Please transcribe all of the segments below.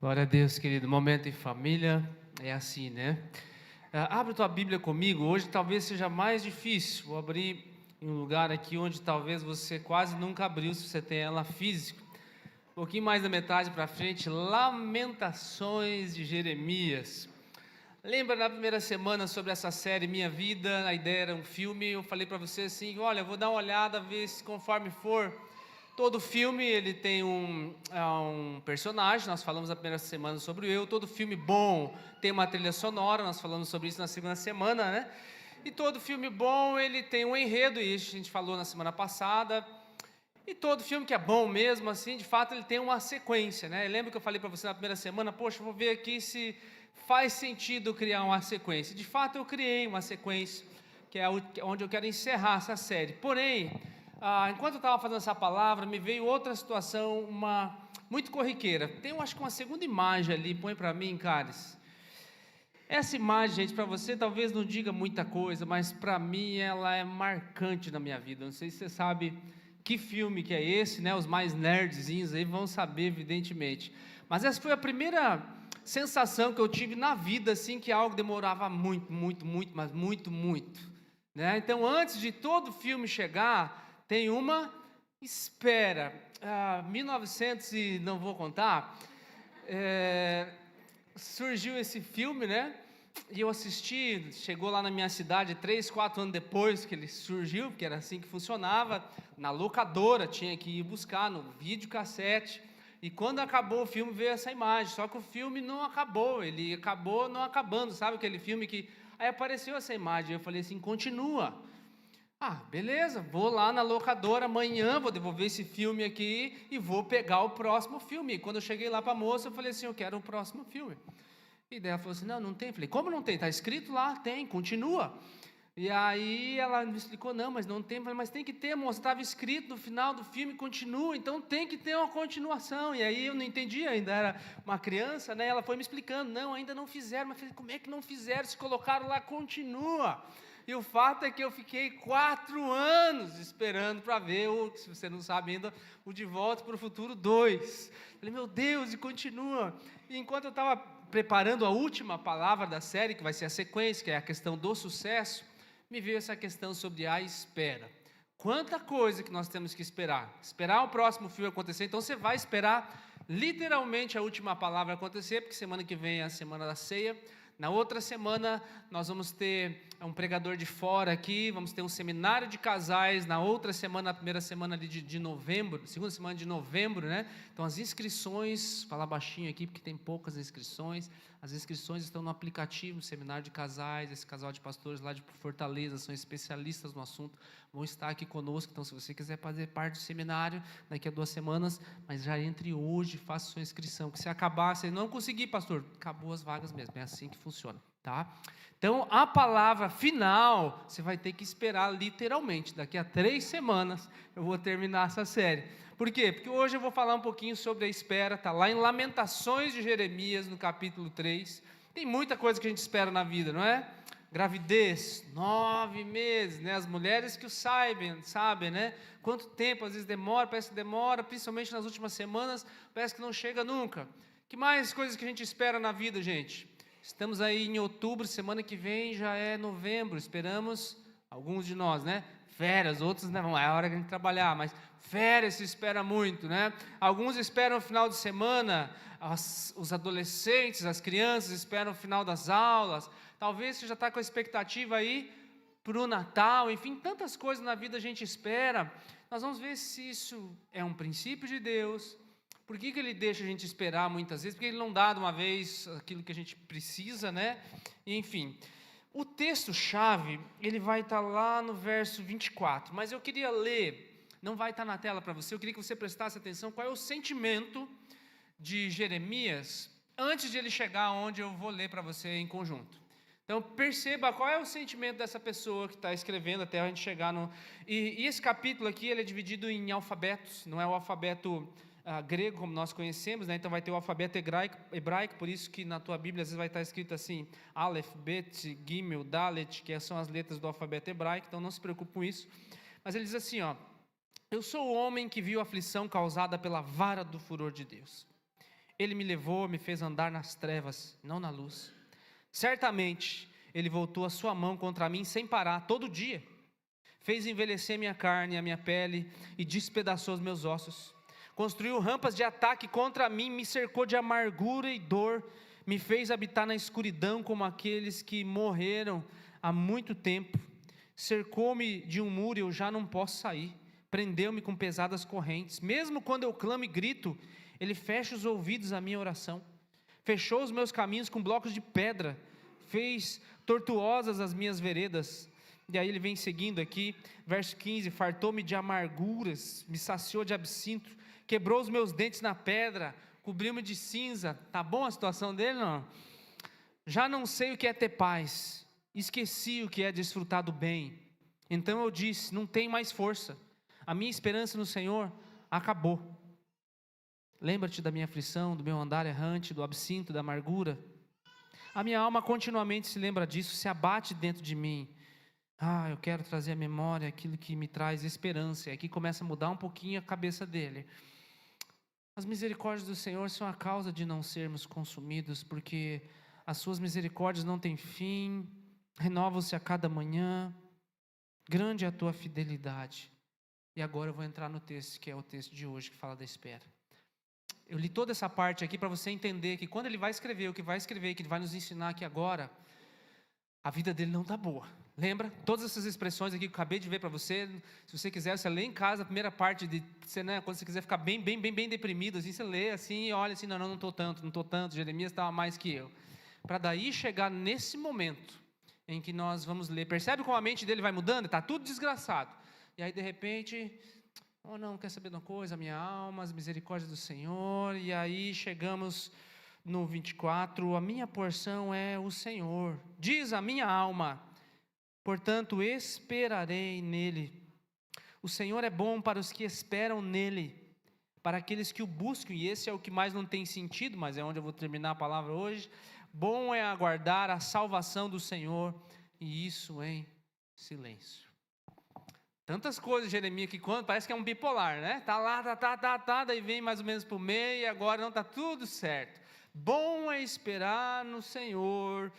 Glória a Deus, querido. Momento em família é assim, né? Abre tua Bíblia comigo. Hoje talvez seja mais difícil. Vou abrir em um lugar aqui onde talvez você quase nunca abriu, se você tem ela física. Um pouquinho mais da metade para frente, Lamentações de Jeremias. Lembra na primeira semana sobre essa série Minha Vida? A ideia era um filme. Eu falei para você assim: olha, eu vou dar uma olhada, ver se conforme for. Todo filme ele tem um personagem. Nós falamos na primeira semana sobre o eu. Todo filme bom tem uma trilha sonora. Nós falamos sobre isso na segunda semana, né? E todo filme bom ele tem um enredo. E isso a gente falou na semana passada. E todo filme que é bom mesmo, assim, de fato ele tem uma sequência, né? Lembra que eu falei para você na primeira semana? Poxa, vou ver aqui se faz sentido criar uma sequência. De fato eu criei uma sequência, que é onde eu quero encerrar essa série. Porém, enquanto eu estava fazendo essa palavra, me veio outra situação, muito corriqueira. Tem, acho que uma segunda imagem ali, põe para mim, Caris. Essa imagem, gente, para você talvez não diga muita coisa, mas para mim ela é marcante na minha vida. Não sei se você sabe que filme que é esse, né? Os mais nerdzinhos aí vão saber, evidentemente. Mas essa foi a primeira sensação que eu tive na vida, assim, que algo demorava muito, mas muito, né? Então, antes de todo filme chegar, tem uma espera. 1900 e não vou contar. Surgiu esse filme, né? E eu assisti, chegou lá na minha cidade 3, 4 anos depois que ele surgiu, porque era assim que funcionava, na locadora, tinha que ir buscar no videocassete, e quando acabou o filme veio essa imagem, só que o filme não acabou, ele acabou não acabando, sabe aquele filme que... Aí apareceu essa imagem, eu falei assim, continua. Beleza, vou lá na locadora amanhã, vou devolver esse filme aqui e vou pegar o próximo filme. E quando eu cheguei lá para a moça, eu falei assim, eu quero o próximo filme. E daí ela falou assim, não tem. Eu falei, como não tem? Está escrito lá, tem, continua. E aí ela me explicou, não, mas não tem. Eu falei, mas tem que ter, moça, estava escrito no final do filme, continua, então tem que ter uma continuação. E aí eu não entendi, ainda era uma criança, né? Ela foi me explicando, não, ainda não fizeram. Mas eu falei, como é que não fizeram? Se colocaram lá, continua. E o fato é que eu fiquei 4 anos esperando para ver, se você não sabe ainda, o De Volta para o Futuro 2. Falei, meu Deus, e continua. E enquanto eu estava preparando a última palavra da série, que vai ser a sequência, que é a questão do sucesso, me veio essa questão sobre a espera. Quanta coisa que nós temos que esperar. Esperar o próximo filme acontecer, então você vai esperar literalmente a última palavra acontecer, porque semana que vem é a semana da ceia. Na outra semana, nós vamos ter um pregador de fora aqui, vamos ter um seminário de casais. Na outra semana, na primeira semana ali de novembro, segunda semana de novembro, né? Então, as inscrições, falar baixinho aqui, porque tem poucas inscrições. As inscrições estão no aplicativo, Seminário de Casais. Esse casal de pastores lá de Fortaleza, são especialistas no assunto, vão estar aqui conosco. Então, se você quiser fazer parte do seminário, daqui a 2 semanas, mas já entre hoje, faça sua inscrição, que se acabar, você não conseguir, pastor, acabou as vagas mesmo, é assim que funciona, tá? Então, a palavra final, você vai ter que esperar literalmente, daqui a 3 semanas, eu vou terminar essa série. Por quê? Porque hoje eu vou falar um pouquinho sobre a espera, está lá em Lamentações de Jeremias, no capítulo 3, tem muita coisa que a gente espera na vida, não é? Gravidez, 9 meses, né? As mulheres que o sabem, né? Quanto tempo, às vezes demora, parece que demora, principalmente nas últimas semanas, parece que não chega nunca. Que mais coisas que a gente espera na vida, gente? Estamos aí em outubro, semana que vem já é novembro, esperamos, alguns de nós, né? Férias, outros não, é a hora que a gente trabalhar, mas férias se espera muito, né? Alguns esperam o final de semana, os adolescentes, as crianças esperam o final das aulas, talvez você já está com a expectativa aí para o Natal, enfim, tantas coisas na vida a gente espera. Nós vamos ver se isso é um princípio de Deus. Por que ele deixa a gente esperar muitas vezes? Porque ele não dá de uma vez aquilo que a gente precisa, né? Enfim, o texto-chave, ele vai estar lá no verso 24, mas eu queria ler, não vai estar na tela para você, eu queria que você prestasse atenção qual é o sentimento de Jeremias, antes de ele chegar onde eu vou ler para você em conjunto. Então, perceba qual é o sentimento dessa pessoa que está escrevendo até a gente chegar no... E esse capítulo aqui, ele é dividido em alfabetos, não é o alfabeto grego, como nós conhecemos, né? Então vai ter o alfabeto hebraico, por isso que na tua Bíblia às vezes vai estar escrito assim, Aleph, Bet, Gimel, Dalet, que são as letras do alfabeto hebraico, então não se preocupe com isso. Mas ele diz assim, eu sou o homem que viu a aflição causada pela vara do furor de Deus. Ele me levou, me fez andar nas trevas, não na luz. Certamente, Ele voltou a sua mão contra mim sem parar, todo dia. Fez envelhecer minha carne, a minha pele, e despedaçou os meus ossos. Construiu rampas de ataque contra mim, me cercou de amargura e dor, me fez habitar na escuridão como aqueles que morreram há muito tempo. Cercou-me de um muro e eu já não posso sair. Prendeu-me com pesadas correntes. Mesmo quando eu clamo e grito, Ele fecha os ouvidos à minha oração. Fechou os meus caminhos com blocos de pedra. Fez tortuosas as minhas veredas. E aí ele vem seguindo aqui, verso 15: fartou-me de amarguras, me saciou de absinto, quebrou os meus dentes na pedra, cobriu-me de cinza. Tá bom a situação dele, não? Já não sei o que é ter paz, esqueci o que é desfrutar do bem. Então eu disse, não tem mais força, a minha esperança no Senhor acabou. Lembra-te da minha aflição, do meu andar errante, do absinto, da amargura. A minha alma continuamente se lembra disso, se abate dentro de mim. Eu quero trazer à memória aquilo que me traz esperança. E aqui começa a mudar um pouquinho a cabeça dele. As misericórdias do Senhor são a causa de não sermos consumidos, porque as suas misericórdias não têm fim, renovam-se a cada manhã. Grande é a tua fidelidade. E agora eu vou entrar no texto, que é o texto de hoje, que fala da espera. Eu li toda essa parte aqui para você entender que quando ele vai escrever o que vai escrever, que ele vai nos ensinar aqui agora, a vida dele não está boa. Lembra? Todas essas expressões aqui que eu acabei de ver para você, se você quiser, você lê em casa a primeira parte, você, né, quando você quiser ficar bem deprimido, assim, você lê assim e olha assim, não estou tanto, Jeremias estava mais que eu. Para daí chegar nesse momento em que nós vamos ler, percebe como a mente dele vai mudando? Está tudo desgraçado. E aí de repente, quer saber de uma coisa? A minha alma, as misericórdias do Senhor. E aí chegamos no 24, a minha porção é o Senhor, diz a minha alma, portanto esperarei nele. O Senhor é bom para os que esperam nele, para aqueles que o buscam, e esse é o que mais não tem sentido, mas é onde eu vou terminar a palavra hoje. Bom é aguardar a salvação do Senhor, e isso em silêncio. Tantas coisas, Jeremias, que quando parece que é um bipolar, né? Tá lá, daí vem mais ou menos para o meio, e agora não está tudo certo. Bom é esperar no Senhor,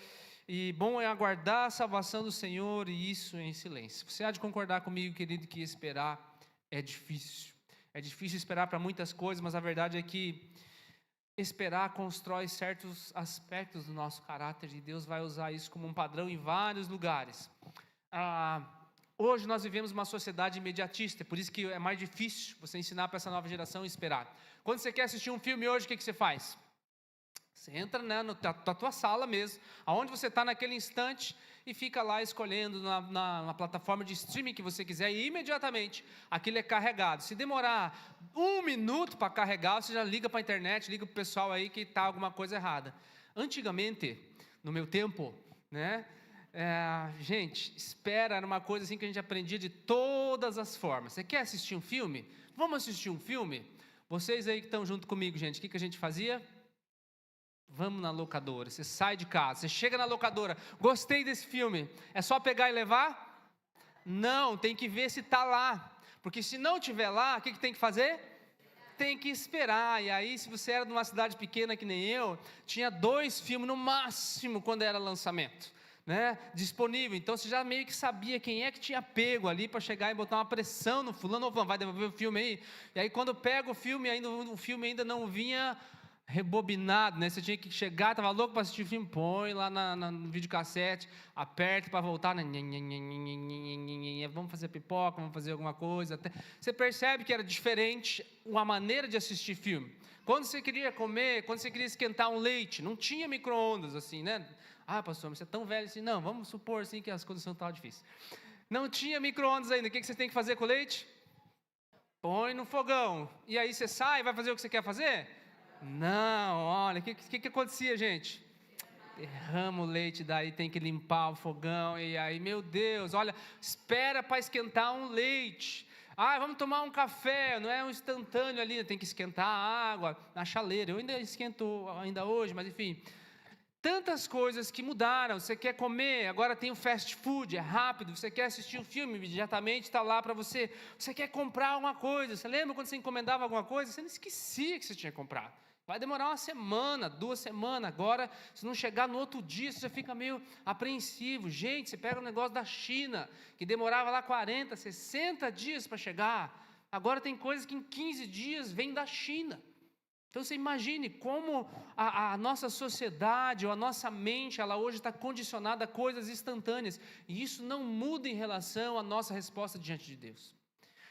e bom é aguardar a salvação do Senhor, e isso em silêncio. Você há de concordar comigo, querido, que esperar é difícil. É difícil esperar para muitas coisas, mas a verdade é que esperar constrói certos aspectos do nosso caráter, e Deus vai usar isso como um padrão em vários lugares. Hoje nós vivemos uma sociedade imediatista, por isso que é mais difícil você ensinar para essa nova geração a esperar. Quando você quer assistir um filme hoje, o que você faz? Você entra, né, na tua sala mesmo, aonde você está naquele instante, e fica lá escolhendo na plataforma de streaming que você quiser, e imediatamente aquilo é carregado. Se demorar 1 minuto para carregar, você já liga para a internet, liga para o pessoal aí que está alguma coisa errada. Antigamente, no meu tempo, né, gente, espera era uma coisa assim que a gente aprendia de todas as formas. Você quer assistir um filme? Vamos assistir um filme? Vocês aí que estão junto comigo, gente, o que a gente fazia? Vamos na locadora. Você sai de casa, você chega na locadora, gostei desse filme, é só pegar e levar? Não, tem que ver se está lá, porque se não estiver lá, o que tem que fazer? Tem que esperar. E aí, se você era de uma cidade pequena que nem eu, tinha 2 filmes no máximo quando era lançamento, né, disponível. Então você já meio que sabia quem é que tinha pego ali para chegar e botar uma pressão no fulano, vai devolver o filme aí. E aí quando pega o filme ainda não vinha rebobinado, né? Você tinha que chegar, estava louco para assistir o filme, põe lá no videocassete, aperta para voltar, vamos fazer pipoca, vamos fazer alguma coisa. Você percebe que era diferente a maneira de assistir filme. Quando você queria comer, quando você queria esquentar um leite, não tinha micro-ondas assim, né? Pastor, mas você é tão velho assim. Não, vamos supor assim que as condições estavam difíceis. Não tinha micro-ondas ainda, o que você tem que fazer com o leite? Põe no fogão. E aí você sai, vai fazer o que você quer fazer? Não, olha, o que acontecia, gente? Derrama o leite, daí tem que limpar o fogão, e aí, meu Deus, olha, espera para esquentar um leite. Vamos tomar um café, não é um instantâneo ali, tem que esquentar a água na chaleira. Eu ainda esquento ainda hoje, mas enfim. Tantas coisas que mudaram. Você quer comer, agora tem o fast food, é rápido. Você quer assistir um filme, imediatamente está lá para você. Você quer comprar alguma coisa, você lembra quando você encomendava alguma coisa? Você não esquecia que você tinha comprado. Vai demorar uma semana, 2 semanas. Agora, se não chegar no outro dia, você já fica meio apreensivo. Gente, você pega um negócio da China, que demorava lá 40, 60 dias para chegar. Agora tem coisas que em 15 dias vêm da China. Então você imagine como a nossa sociedade, ou a nossa mente, ela hoje está condicionada a coisas instantâneas. E isso não muda em relação à nossa resposta diante de Deus.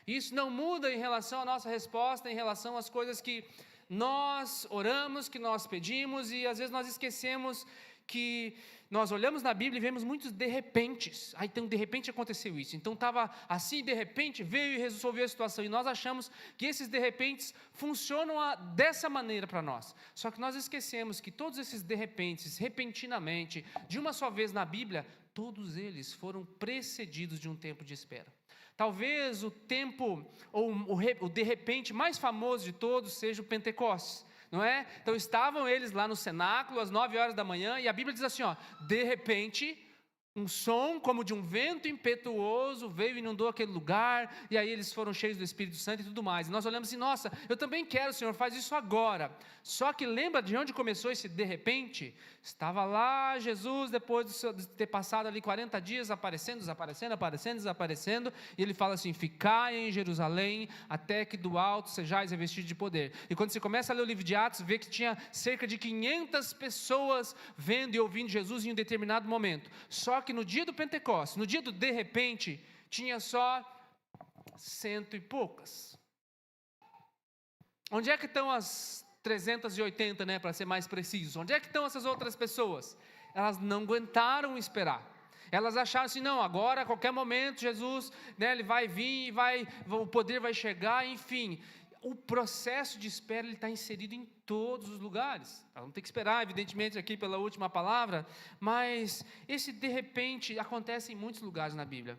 Isso não muda em relação à nossa resposta, em relação às coisas que nós oramos, que nós pedimos, e às vezes nós esquecemos que nós olhamos na Bíblia e vemos muitos de repentes. Então de repente aconteceu isso, então estava assim, de repente veio e resolveu a situação, e nós achamos que esses de repentes funcionam dessa maneira para nós. Só que nós esquecemos que todos esses de repentes, repentinamente, de uma só vez na Bíblia, todos eles foram precedidos de um tempo de espera. Talvez o tempo, ou o de repente mais famoso de todos seja o Pentecostes, não é? Então estavam eles lá no cenáculo às 9 horas da manhã, e a Bíblia diz assim, de repente, um som como de um vento impetuoso veio e inundou aquele lugar, e aí eles foram cheios do Espírito Santo e tudo mais. E nós olhamos assim, nossa, eu também quero, Senhor, faz isso agora. Só que lembra de onde começou esse de repente? Estava lá Jesus, depois de ter passado ali 40 dias, aparecendo, e ele fala assim, ficai em Jerusalém, até que do alto sejais revestidos de poder. E quando você começa a ler o livro de Atos, vê que tinha cerca de 500 pessoas vendo e ouvindo Jesus em um determinado momento. Só que no dia do Pentecostes, no dia do de repente, tinha só 100 e poucas. Onde é que estão as 380, né, para ser mais preciso? Onde é que estão essas outras pessoas? Elas não aguentaram esperar. Elas acharam assim, não, agora a qualquer momento Jesus, né, ele vai vir, o poder vai chegar, enfim. O processo de espera, ele está inserido em todos os lugares. Vamos ter que esperar, evidentemente, aqui pela última palavra, mas esse de repente acontece em muitos lugares na Bíblia.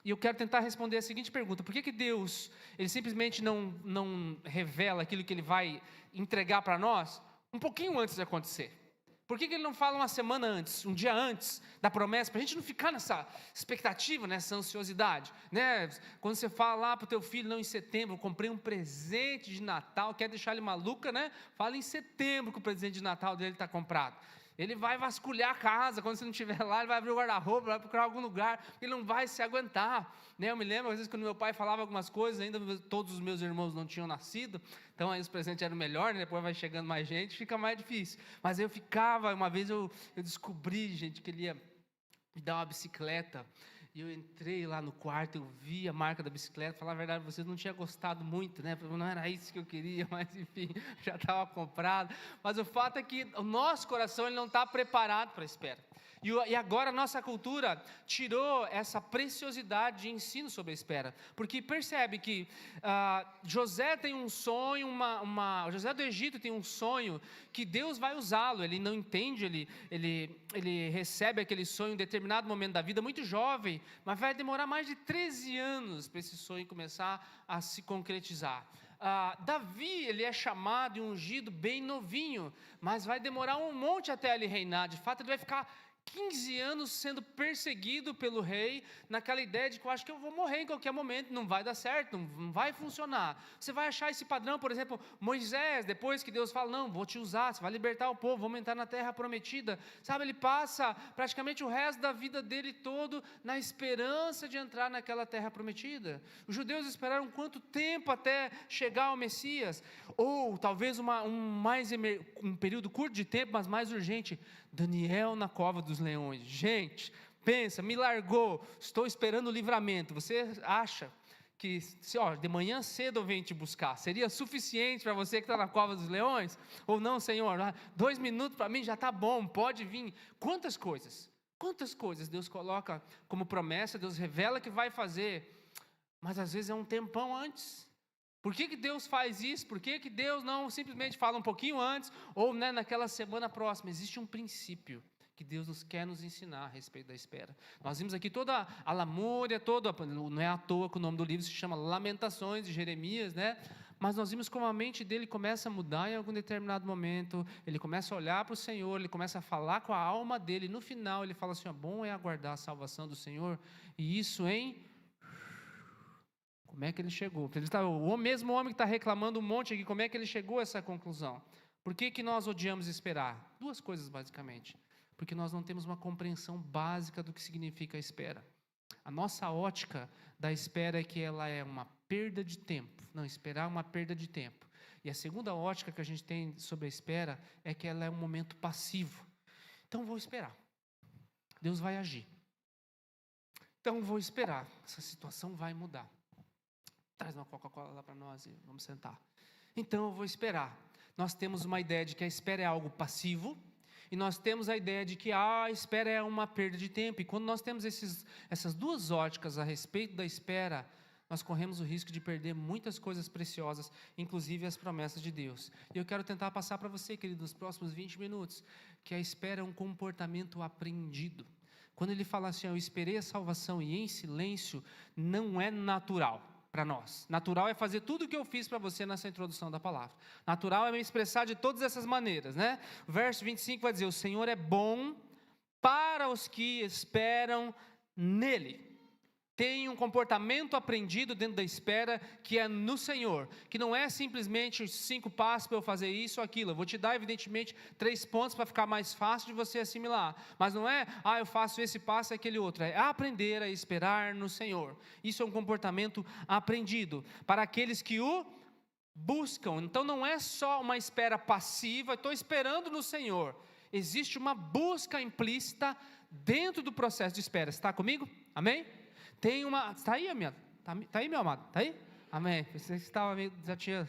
E eu quero tentar responder a seguinte pergunta: por que Deus, ele simplesmente não revela aquilo que ele vai entregar para nós um pouquinho antes de acontecer? Por que ele não fala uma semana antes, um dia antes da promessa, para a gente não ficar nessa expectativa, nessa ansiosidade, né? Quando você fala lá para o teu filho, não, em setembro, eu comprei um presente de Natal, quer deixar ele maluca, né? Fala em setembro que o presente de Natal dele está comprado. Ele vai vasculhar a casa, quando você não estiver lá, ele vai abrir o guarda-roupa, vai procurar algum lugar, ele não vai se aguentar, né? Eu me lembro, às vezes, quando meu pai falava algumas coisas, ainda todos os meus irmãos não tinham nascido, então aí os presentes eram melhores, né? Depois vai chegando mais gente, fica mais difícil, mas eu ficava, uma vez eu descobri, gente, que ele ia me dar uma bicicleta, e eu entrei lá no quarto, eu vi a marca da bicicleta, falar a verdade, vocês não tinham gostado muito, né? Não era isso que eu queria, mas enfim, já estava comprado. Mas o fato é que o nosso coração, ele não está preparado para a espera. E agora a nossa cultura tirou essa preciosidade de ensino sobre a espera, porque percebe que José tem um sonho, José do Egito tem um sonho que Deus vai usá-lo, ele não entende, ele recebe aquele sonho em um determinado momento da vida, muito jovem, mas vai demorar mais de 13 anos para esse sonho começar a se concretizar. Davi, ele é chamado e ungido bem novinho, mas vai demorar um monte até ele reinar. De fato, ele vai ficar 15 anos sendo perseguido pelo rei, naquela ideia de que eu acho que eu vou morrer em qualquer momento, não vai dar certo, não vai funcionar. Você vai achar esse padrão, por exemplo, Moisés, depois que Deus fala, não, vou te usar, você vai libertar o povo, vamos entrar na terra prometida, sabe, ele passa praticamente o resto da vida dele todo na esperança de entrar naquela terra prometida. Os judeus esperaram quanto tempo até chegar ao Messias? Ou talvez um período curto de tempo, mas mais urgente, Daniel na cova dos leões. Gente, pensa, me largou, estou esperando o livramento. Você acha que de manhã cedo eu venho te buscar, seria suficiente para você que está na cova dos leões? Ou não, Senhor, 2 minutos para mim já está bom, pode vir. Quantas coisas Deus coloca como promessa, Deus revela que vai fazer, mas às vezes é um tempão antes. Por que Deus faz isso? Por que Deus não simplesmente fala um pouquinho antes, ou naquela semana próxima? Existe um princípio que Deus quer nos ensinar a respeito da espera. Nós vimos aqui toda a lamúria, não é à toa que o nome do livro se chama Lamentações de Jeremias, né? Mas nós vimos como a mente dele começa a mudar em algum determinado momento, ele começa a olhar para o Senhor, ele começa a falar com a alma dele, e no final ele fala assim, bom é aguardar a salvação do Senhor, e isso como é que ele chegou? O mesmo homem que está reclamando um monte aqui, como é que ele chegou a essa conclusão? Por que nós odiamos esperar? Duas coisas, basicamente. Porque nós não temos uma compreensão básica do que significa a espera. A nossa ótica da espera é que ela é uma perda de tempo. Não, esperar é uma perda de tempo. E a segunda ótica que a gente tem sobre a espera é que ela é um momento passivo. Então, vou esperar. Deus vai agir. Então, vou esperar. Essa situação vai mudar. Traz uma Coca-Cola lá para nós e vamos sentar. Então, eu vou esperar. Nós temos uma ideia de que a espera é algo passivo. E nós temos a ideia de que a espera é uma perda de tempo. E quando nós temos essas duas óticas a respeito da espera, nós corremos o risco de perder muitas coisas preciosas, inclusive as promessas de Deus. E eu quero tentar passar para você, querido, nos próximos 20 minutos, que a espera é um comportamento aprendido. Quando ele fala assim, eu esperei a salvação e em silêncio, não é natural para nós. Natural é fazer tudo o que eu fiz para você nessa introdução da palavra. Natural é me expressar de todas essas maneiras, né? O verso 25 vai dizer, o Senhor é bom para os que esperam nele. Tem um comportamento aprendido dentro da espera que é no Senhor, que não é simplesmente os 5 passos para eu fazer isso ou aquilo. Eu vou te dar, evidentemente, 3 pontos para ficar mais fácil de você assimilar. Mas não é, eu faço esse passo e aquele outro. É aprender a esperar no Senhor. Isso é um comportamento aprendido para aqueles que o buscam. Então não é só uma espera passiva, estou esperando no Senhor. Existe uma busca implícita dentro do processo de espera. Você está comigo? Amém? Tem uma... Está aí, minha? Está aí, meu amado? Está aí? Amém. Você estava meio... Já tinha...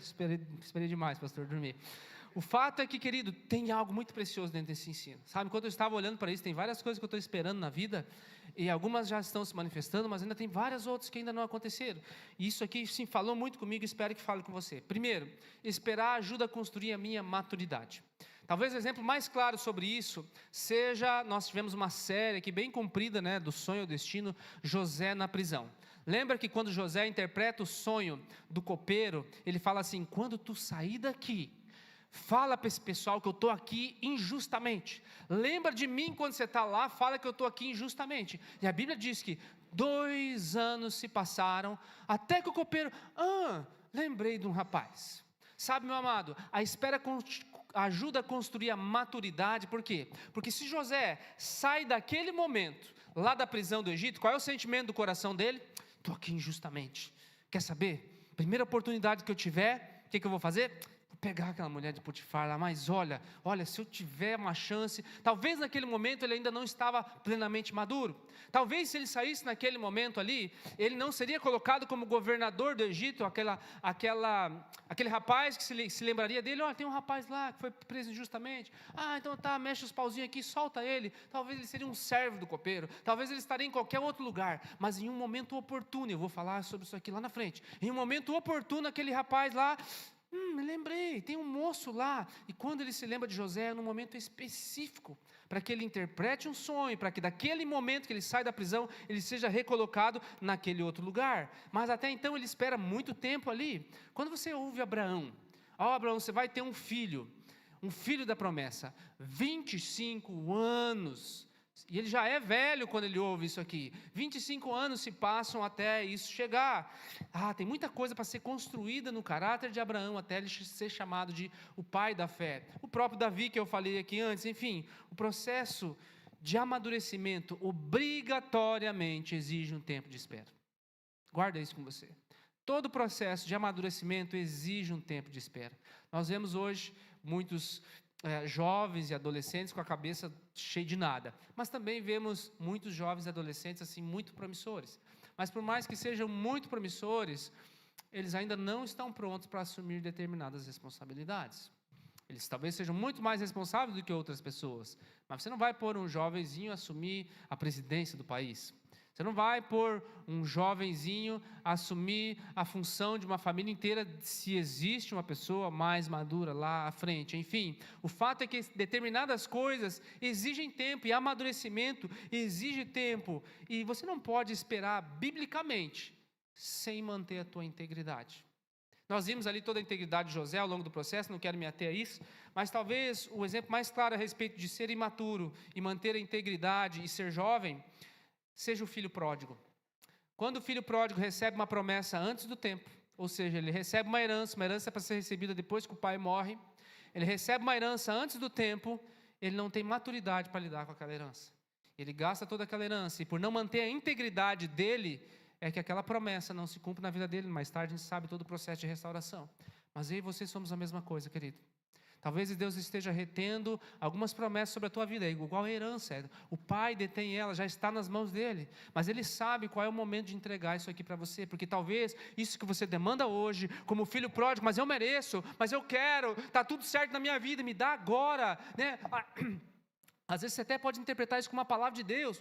Esperei demais, pastor, dormir. O fato é que, querido, tem algo muito precioso dentro desse ensino. Sabe, quando eu estava olhando para isso, tem várias coisas que eu estou esperando na vida, e algumas já estão se manifestando, mas ainda tem várias outras que ainda não aconteceram. E isso aqui, sim, falou muito comigo, espero que fale com você. Primeiro, esperar ajuda a construir a minha maturidade. Talvez o exemplo mais claro sobre isso seja, nós tivemos uma série aqui bem comprida, né, do sonho ao destino, José na prisão. Lembra que quando José interpreta o sonho do copeiro, ele fala assim, quando tu sair daqui, fala para esse pessoal que eu estou aqui injustamente. Lembra de mim quando você está lá, fala que eu estou aqui injustamente. E a Bíblia diz que 2 anos se passaram, até que o copeiro, lembrei de um rapaz. Sabe, meu amado, a espera ajuda a construir a maturidade, por quê? Porque se José sai daquele momento, lá da prisão do Egito, qual é o sentimento do coração dele? Estou aqui injustamente. Quer saber? Primeira oportunidade que eu tiver, o que eu vou fazer? Vou pegar aquela mulher de Potifar lá, mas olha, se eu tiver uma chance, talvez naquele momento ele ainda não estava plenamente maduro, talvez se ele saísse naquele momento ali, ele não seria colocado como governador do Egito, aquele rapaz que se lembraria dele, tem um rapaz lá que foi preso injustamente, então tá, mexe os pauzinhos aqui, solta ele, talvez ele seria um servo do copeiro, talvez ele estaria em qualquer outro lugar, mas em um momento oportuno, eu vou falar sobre isso aqui lá na frente, em um momento oportuno aquele rapaz lá, me lembrei, tem um moço lá, e quando ele se lembra de José, é num momento específico, para que ele interprete um sonho, para que daquele momento que ele sai da prisão, ele seja recolocado naquele outro lugar, mas até então ele espera muito tempo ali. Quando você ouve Abraão, Abraão, você vai ter um filho da promessa, 25 anos, e ele já é velho quando ele ouve isso aqui, 25 anos se passam até isso chegar, tem muita coisa para ser construída no caráter de Abraão, até ele ser chamado de o pai da fé, o próprio Davi que eu falei aqui antes, enfim, o processo de amadurecimento obrigatoriamente exige um tempo de espera, guarda isso com você, todo processo de amadurecimento exige um tempo de espera. Nós vemos hoje muitos jovens e adolescentes com a cabeça cheia de nada, mas também vemos muitos jovens e adolescentes assim muito promissores, mas por mais que sejam muito promissores, eles ainda não estão prontos para assumir determinadas responsabilidades. Eles talvez sejam muito mais responsáveis do que outras pessoas, mas você não vai pôr um jovenzinho a assumir a presidência do país. Você não vai pôr um jovenzinho a assumir a função de uma família inteira se existe uma pessoa mais madura lá à frente. Enfim, o fato é que determinadas coisas exigem tempo e amadurecimento exige tempo. E você não pode esperar biblicamente sem manter a tua integridade. Nós vimos ali toda a integridade de José ao longo do processo, não quero me ater a isso, mas talvez o exemplo mais claro a respeito de ser imaturo e manter a integridade e ser jovem seja o filho pródigo. Quando o filho pródigo recebe uma promessa antes do tempo, ou seja, ele recebe uma herança para ser recebida depois que o pai morre, ele recebe uma herança antes do tempo, ele não tem maturidade para lidar com aquela herança. Ele gasta toda aquela herança, e por não manter a integridade dele, é que aquela promessa não se cumpre na vida dele. Mais tarde a gente sabe todo o processo de restauração. Mas eu e você somos a mesma coisa, querido. Talvez Deus esteja retendo algumas promessas sobre a tua vida, igual a herança. O Pai detém ela, já está nas mãos dele. Mas Ele sabe qual é o momento de entregar isso aqui para você. Porque talvez isso que você demanda hoje, como filho pródigo, mas eu mereço, mas eu quero, está tudo certo na minha vida, me dá agora, né? Às vezes você até pode interpretar isso como uma palavra de Deus.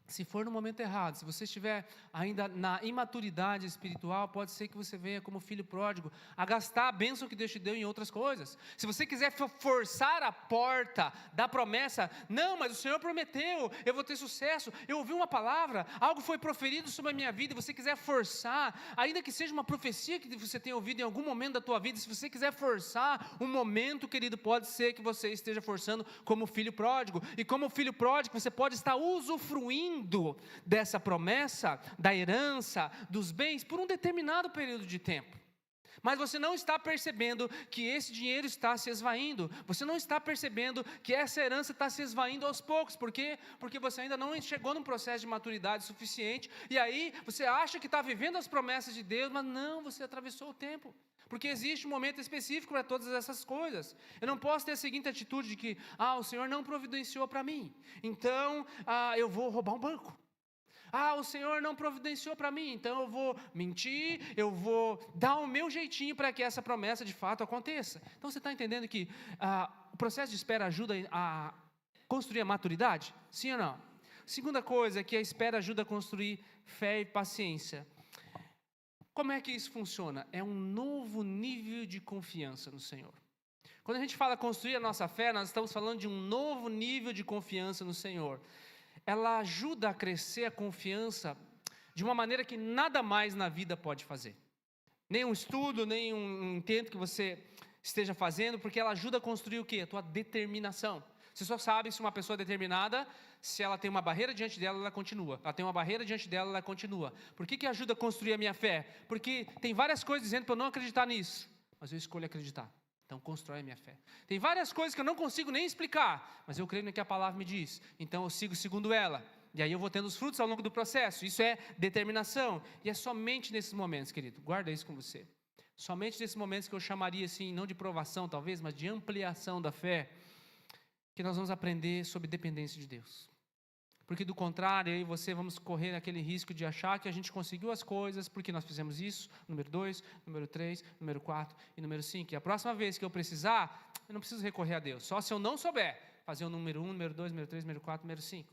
Se for no momento errado, se você estiver ainda na imaturidade espiritual, pode ser que você venha como filho pródigo a gastar a bênção que Deus te deu em outras coisas. Se você quiser forçar a porta da promessa, não, mas o Senhor prometeu, eu vou ter sucesso, eu ouvi uma palavra, algo foi proferido sobre a minha vida, e você quiser forçar, ainda que seja uma profecia que você tenha ouvido em algum momento da tua vida, se você quiser forçar um momento, querido, pode ser que você esteja forçando como filho pródigo, e como filho pródigo você pode estar usufruindo dessa promessa, da herança, dos bens, por um determinado período de tempo. Mas você não está percebendo que esse dinheiro está se esvaindo. Você não está percebendo que essa herança está se esvaindo aos poucos. Por quê? Porque você ainda não chegou num processo de maturidade suficiente. E aí você acha que está vivendo as promessas de Deus, mas não, você atravessou o tempo. Porque existe um momento específico para todas essas coisas. Eu não posso ter a seguinte atitude de que, o Senhor não providenciou para mim, então eu vou roubar um banco. O Senhor não providenciou para mim, então eu vou mentir, eu vou dar o meu jeitinho para que essa promessa de fato aconteça. Então você está entendendo que o processo de espera ajuda a construir a maturidade? Sim ou não? Segunda coisa é que a espera ajuda a construir fé e paciência. Como é que isso funciona? É um novo nível de confiança no Senhor. Quando a gente fala construir a nossa fé, nós estamos falando de um novo nível de confiança no Senhor. Ela ajuda a crescer a confiança de uma maneira que nada mais na vida pode fazer. Nem um estudo, nem um intento que você esteja fazendo, porque ela ajuda a construir o quê? A tua determinação. Você só sabe se uma pessoa é determinada, se ela tem uma barreira diante dela, ela continua. Ela tem uma barreira diante dela, ela continua. Por que ajuda a construir a minha fé? Porque tem várias coisas dizendo para eu não acreditar nisso, mas eu escolho acreditar. Então constrói a minha fé. Tem várias coisas que eu não consigo nem explicar, mas eu creio no que a palavra me diz. Então eu sigo segundo ela. E aí eu vou tendo os frutos ao longo do processo. Isso é determinação. E é somente nesses momentos, querido, guarda isso com você. Somente nesses momentos que eu chamaria assim, não de provação talvez, mas de ampliação da fé, que nós vamos aprender sobre dependência de Deus. Porque do contrário, eu e você vamos correr aquele risco de achar que a gente conseguiu as coisas, porque nós fizemos isso, número 2, número 3, número 4 e número 5. E a próxima vez que eu precisar, eu não preciso recorrer a Deus. Só se eu não souber fazer o número 1, número 2, número 3, número 4, número 5.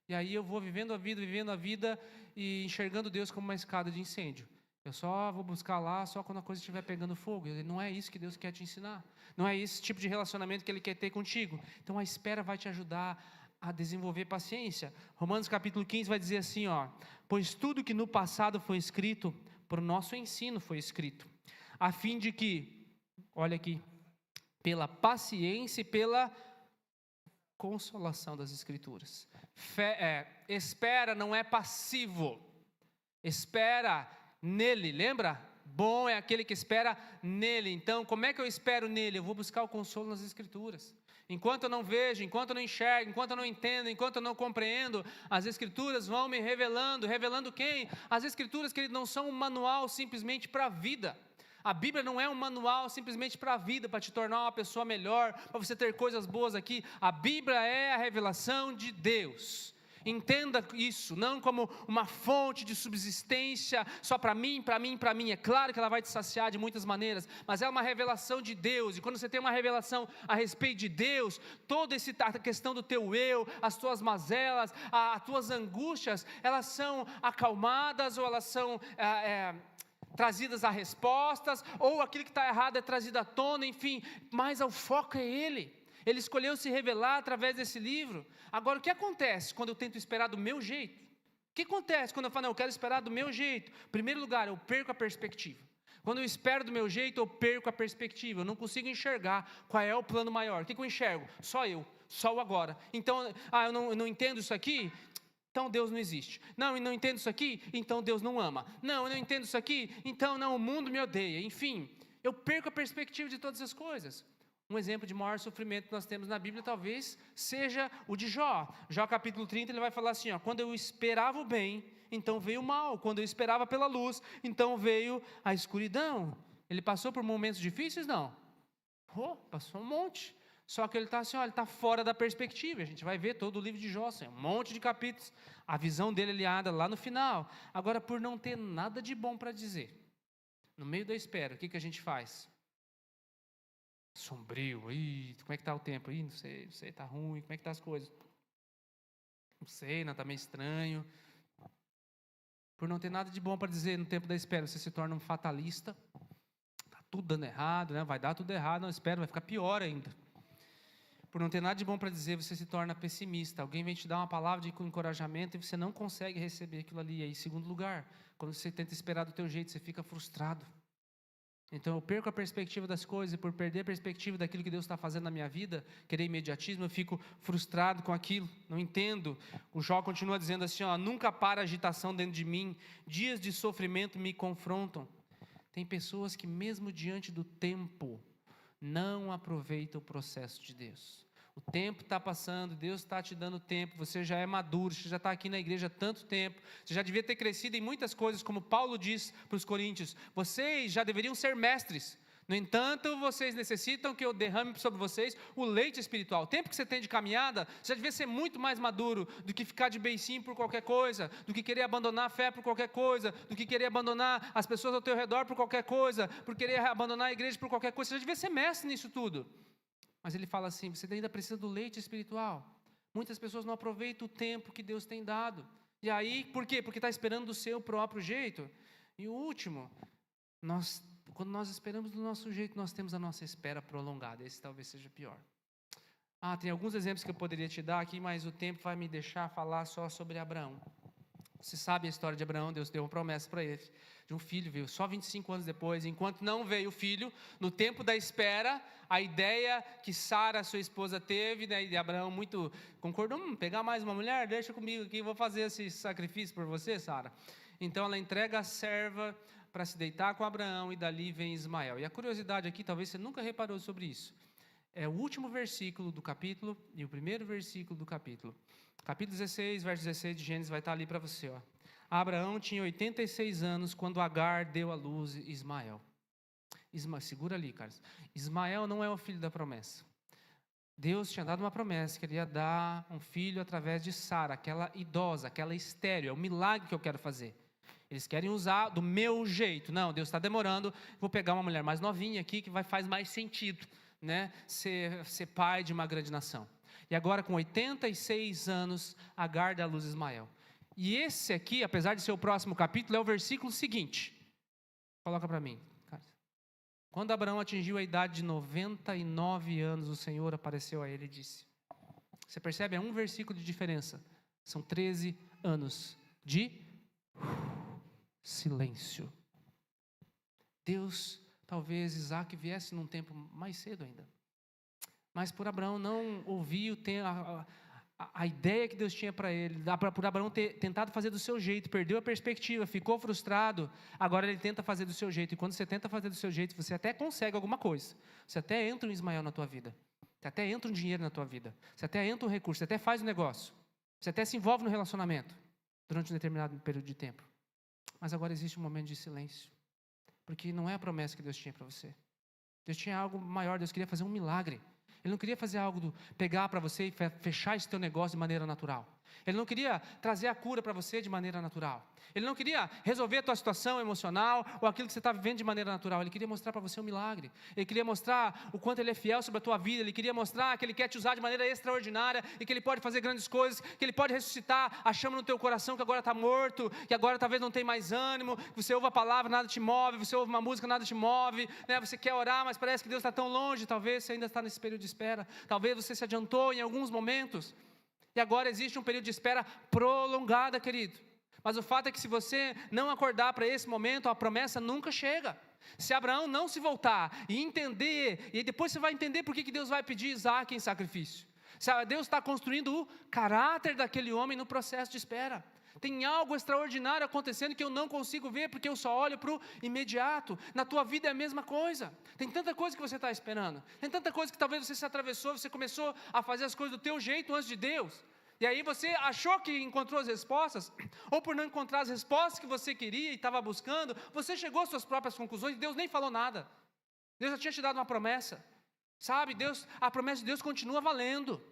E aí eu vou vivendo a vida e enxergando Deus como uma escada de incêndio. Eu só vou buscar lá só quando a coisa estiver pegando fogo. Não é isso que Deus quer te ensinar. Não é esse tipo de relacionamento que Ele quer ter contigo. Então a espera vai te ajudar a desenvolver paciência. Romanos capítulo 15 vai dizer assim, pois tudo que no passado foi escrito, por nosso ensino foi escrito, a fim de que, olha aqui, pela paciência e pela consolação das Escrituras. Espera não é passivo, espera nele, lembra? Bom é aquele que espera nele. Então, como é que eu espero nele? Eu vou buscar o consolo nas Escrituras. Enquanto eu não vejo, enquanto eu não enxergo, enquanto eu não entendo, enquanto eu não compreendo, as Escrituras vão me revelando. Revelando quem? As Escrituras, que não são um manual simplesmente para a vida. A Bíblia não é um manual simplesmente para a vida, para te tornar uma pessoa melhor, para você ter coisas boas aqui. A Bíblia é a revelação de Deus. Entenda isso, não como uma fonte de subsistência só para mim. É claro que ela vai te saciar de muitas maneiras, mas é uma revelação de Deus. E quando você tem uma revelação a respeito de Deus, toda a questão do teu eu, as tuas mazelas, as tuas angústias, elas são acalmadas, ou elas são trazidas a respostas, ou aquilo que está errado é trazido à tona, enfim, mas o foco é Ele. Ele escolheu se revelar através desse livro. Agora, o que acontece quando eu tento esperar do meu jeito? O que acontece quando eu falo, não, eu quero esperar do meu jeito? Em primeiro lugar, eu perco a perspectiva. Quando eu espero do meu jeito, eu perco a perspectiva. Eu não consigo enxergar qual é o plano maior. O que eu enxergo? Só eu, só o agora. Então, eu não entendo isso aqui, então Deus não existe. Não, eu não entendo isso aqui, então Deus não ama. Não, eu não entendo isso aqui, então não, o mundo me odeia. Enfim, eu perco a perspectiva de todas as coisas. Um exemplo de maior sofrimento que nós temos na Bíblia talvez seja o de Jó. Jó capítulo 30, ele vai falar assim, quando eu esperava o bem, então veio o mal. Quando eu esperava pela luz, então veio a escuridão. Ele passou por momentos difíceis? Não. Passou um monte. Só que ele está assim, ele está fora da perspectiva. A gente vai ver todo o livro de Jó, um monte de capítulos. A visão dele aliada lá no final. Agora, por não ter nada de bom para dizer, no meio da espera, o que a gente faz? Sombrio, como é que está o tempo? Não sei, está ruim, como é que está as coisas? Não sei, está meio estranho. Por não ter nada de bom para dizer no tempo da espera, você se torna um fatalista. Está tudo dando errado, né? Vai dar tudo errado, não espera, vai ficar pior ainda. Por não ter nada de bom para dizer, você se torna pessimista. Alguém vem te dar uma palavra de encorajamento e você não consegue receber aquilo ali. E aí, em segundo lugar, quando você tenta esperar do teu jeito, você fica frustrado. Então eu perco a perspectiva das coisas, e por perder a perspectiva daquilo que Deus está fazendo na minha vida, querer imediatismo, eu fico frustrado com aquilo, não entendo. O Jó continua dizendo assim, nunca para a agitação dentro de mim, dias de sofrimento me confrontam. Tem pessoas que mesmo diante do tempo, não aproveitam o processo de Deus. O tempo está passando, Deus está te dando tempo, você já é maduro, você já está aqui na igreja há tanto tempo, você já devia ter crescido em muitas coisas, como Paulo diz para os coríntios, vocês já deveriam ser mestres, no entanto, vocês necessitam que eu derrame sobre vocês o leite espiritual. O tempo que você tem de caminhada, você já devia ser muito mais maduro do que ficar de beicinho por qualquer coisa, do que querer abandonar a fé por qualquer coisa, do que querer abandonar as pessoas ao teu redor por qualquer coisa, por querer abandonar a igreja por qualquer coisa, você já devia ser mestre nisso tudo. Mas ele fala assim, você ainda precisa do leite espiritual. Muitas pessoas não aproveitam o tempo que Deus tem dado. E aí, por quê? Porque está esperando do seu próprio jeito. E o último, quando nós esperamos do nosso jeito, nós temos a nossa espera prolongada. Esse talvez seja pior. Tem alguns exemplos que eu poderia te dar aqui, mas o tempo vai me deixar falar só sobre Abraão. Você sabe a história de Abraão, Deus deu uma promessa para ele, de um filho, veio só 25 anos depois, enquanto não veio o filho, no tempo da espera, a ideia que Sara, sua esposa, teve, né, e Abraão muito concordou, pegar mais uma mulher, deixa comigo aqui, vou fazer esse sacrifício por você, Sara. Então ela entrega a serva para se deitar com Abraão, e dali vem Ismael. E a curiosidade aqui, talvez você nunca reparou sobre isso, é o último versículo do capítulo e o primeiro versículo do capítulo. Capítulo 16, verso 16 de Gênesis vai estar ali para você. Abraão tinha 86 anos quando Agar deu à luz Ismael. Segura ali, cara. Ismael não é o filho da promessa. Deus tinha dado uma promessa, que ele ia dar um filho através de Sara, aquela idosa, aquela estéril. É o milagre que eu quero fazer. Eles querem usar do meu jeito. Não, Deus está demorando. Vou pegar uma mulher mais novinha aqui, que faz mais sentido, né? Ser pai de uma grande nação. E agora, com 86 anos, Agar dá à luz Ismael. E esse aqui, apesar de ser o próximo capítulo, é o versículo seguinte. Coloca para mim. Quando Abraão atingiu a idade de 99 anos, o Senhor apareceu a ele e disse. Você percebe? É um versículo de diferença. São 13 anos de silêncio. Deus, talvez Isaac viesse num tempo mais cedo ainda. Mas por Abraão não ouvir a ideia que Deus tinha para ele, por Abraão ter tentado fazer do seu jeito, perdeu a perspectiva, ficou frustrado, agora ele tenta fazer do seu jeito. E quando você tenta fazer do seu jeito, você até consegue alguma coisa. Você até entra um Ismael na tua vida. Você até entra um dinheiro na tua vida. Você até entra um recurso, você até faz um negócio. Você até se envolve no relacionamento durante um determinado período de tempo. Mas agora existe um momento de silêncio. Porque não é a promessa que Deus tinha para você. Deus tinha algo maior, Deus queria fazer um milagre. Ele não queria fazer algo, pegar para você e fechar esse teu negócio de maneira natural. Ele não queria trazer a cura para você de maneira natural. Ele não queria resolver a tua situação emocional ou aquilo que você está vivendo de maneira natural. Ele queria mostrar para você um milagre. Ele queria mostrar o quanto Ele é fiel sobre a tua vida. Ele queria mostrar que Ele quer te usar de maneira extraordinária e que Ele pode fazer grandes coisas, que Ele pode ressuscitar a chama no teu coração que agora está morto, que agora talvez não tem mais ânimo, que você ouve a palavra, nada te move, você ouve uma música, nada te move, né? Você quer orar, mas parece que Deus está tão longe. Talvez você ainda está nesse período de espera. Talvez você se adiantou em alguns momentos. E agora existe um período de espera prolongada, querido. Mas o fato é que se você não acordar para esse momento, a promessa nunca chega. Se Abraão não se voltar e entender, e depois você vai entender por que Deus vai pedir Isaac em sacrifício. Se Deus está construindo o caráter daquele homem no processo de espera. Tem algo extraordinário acontecendo que eu não consigo ver, porque eu só olho para o imediato. Na tua vida é a mesma coisa. Tem tanta coisa que você está esperando. Tem tanta coisa que talvez você se atravessou, você começou a fazer as coisas do teu jeito antes de Deus. E aí você achou que encontrou as respostas, ou por não encontrar as respostas que você queria e estava buscando, você chegou às suas próprias conclusões e Deus nem falou nada. Deus já tinha te dado uma promessa. Sabe, a promessa de Deus continua valendo.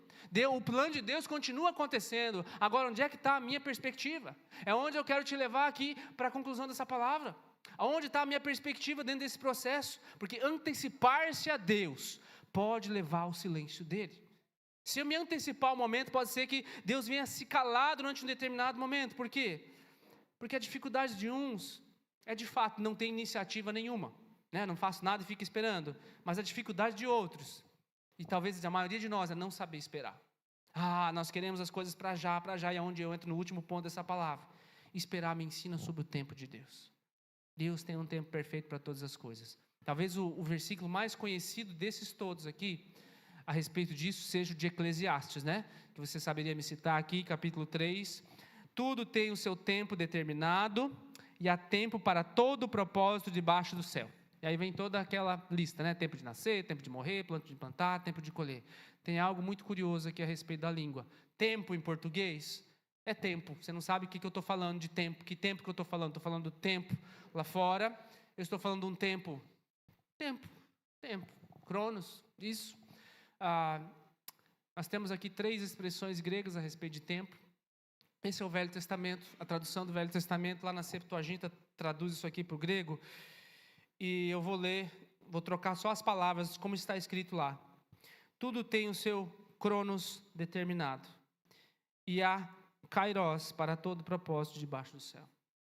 O plano de Deus continua acontecendo. Agora, onde é que está a minha perspectiva? É onde eu quero te levar aqui para a conclusão dessa palavra. Aonde está a minha perspectiva dentro desse processo? Porque antecipar-se a Deus pode levar ao silêncio dele. Se eu me antecipar ao momento, pode ser que Deus venha se calar durante um determinado momento. Por quê? Porque a dificuldade de uns é de fato não ter iniciativa nenhuma. Não faço nada e fico esperando. Mas a dificuldade de outros, e talvez a maioria de nós, é não saber esperar. Nós queremos as coisas para já, e é onde eu entro no último ponto dessa palavra. Esperar me ensina sobre o tempo de Deus. Deus tem um tempo perfeito para todas as coisas. Talvez o versículo mais conhecido desses todos aqui, a respeito disso, seja o de Eclesiastes, que você saberia me citar aqui, capítulo 3. Tudo tem o seu tempo determinado, e há tempo para todo o propósito debaixo do céu. E aí vem toda aquela lista, tempo de nascer, tempo de morrer, tempo de plantar, tempo de colher. Tem algo muito curioso aqui a respeito da língua. Tempo em português é tempo. Você não sabe o que eu estou falando de tempo. Que tempo que eu estou falando? Estou falando do tempo lá fora. Eu estou falando de um tempo. Tempo. Cronos, isso. Nós temos aqui 3 expressões gregas a respeito de tempo. Esse é o Velho Testamento. A tradução do Velho Testamento, lá na Septuaginta, traduz isso aqui para o grego. E eu vou trocar só as palavras, como está escrito lá. Tudo tem o seu cronos determinado. E há kairos para todo propósito debaixo do céu.